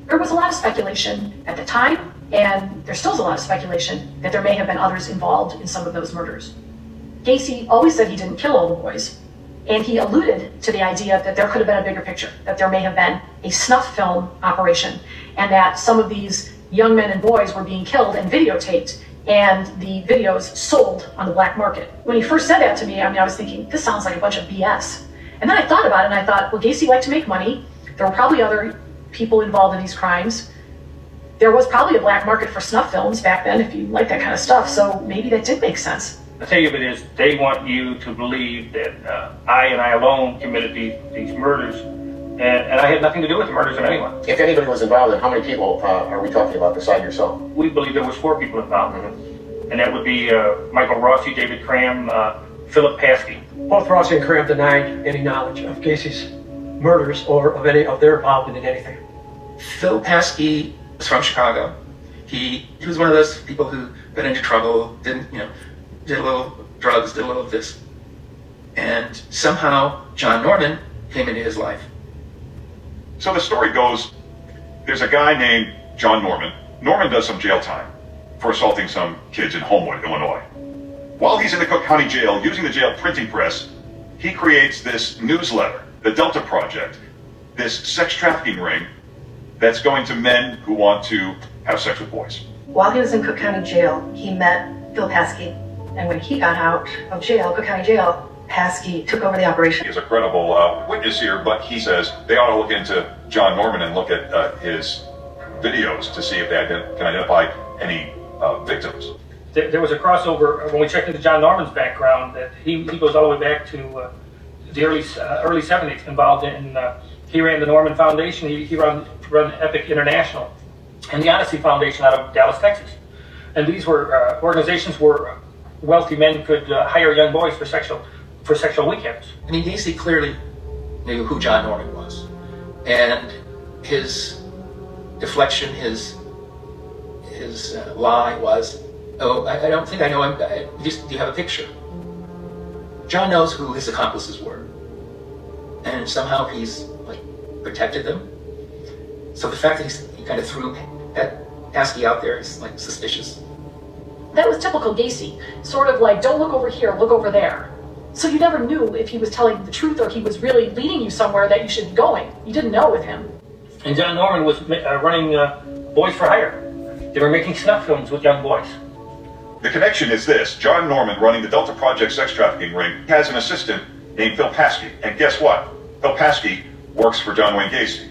There was a lot of speculation at the time, and there still is a lot of speculation that there may have been others involved in some of those murders. Gacy always said he didn't kill all the boys, and he alluded to the idea that there could have been a bigger picture, that there may have been a snuff film operation, and that some of these young men and boys were being killed and videotaped, and the videos sold on the black market. When he first said that to me, I was thinking, this sounds like a bunch of BS. And then I thought about it, and I thought, well, Gacy liked to make money. There were probably other people involved in these crimes. There was probably a black market for snuff films back then, if you like that kind of stuff, so maybe that did make sense. The thing of it is, they want you to believe that I alone committed these murders, and I had nothing to do with the murders of anyone. If anybody was involved, then how many people are we talking about beside yourself? We believe there was 4 people involved, and that would be Michael Rossi, David Cram, Philip Paskey. Both Rossi and Cram denied any knowledge of Gacy's murders or of any of their involvement in anything. Phil Paskey was from Chicago. He was one of those people who got into trouble, did a little drugs, did a little of this. And somehow John Norman came into his life. So the story goes, there's a guy named John Norman. Norman does some jail time for assaulting some kids in Homewood, Illinois. While he's in the Cook County Jail, using the jail printing press, he creates this newsletter, the Delta Project, this sex trafficking ring that's going to men who want to have sex with boys. While he was in Cook County Jail, he met Phil Paskey, and when he got out of jail, Cook County Jail, Paskey took over the operation. He is a credible witness here, but he says they ought to look into John Norman and look at his videos to see if they can identify any victims. There was a crossover when we checked into John Norman's background that he goes all the way back to the early 70s, involved in, he ran the Norman Foundation, he run Epic International, and the Odyssey Foundation out of Dallas, Texas. And these were organizations where wealthy men could hire young boys for sexual weekends. I mean, Gacy clearly knew who John Norman was. And his deflection, his lie was, oh, I don't think I know him. Do you have a picture? John knows who his accomplices were. And somehow he's protected them. So the fact that he kind of threw that Paskey out there is suspicious. That was typical Gacy, sort of like, don't look over here, look over there. So you never knew if he was telling the truth or he was really leading you somewhere that you should be going. You didn't know with him. And John Norman was running Boys for Hire. They were making snuff films with young boys. The connection is this: John Norman, running the Delta Project sex trafficking ring, has an assistant named Phil Paskey. And guess what? Phil Paskey works for John Wayne Gacy.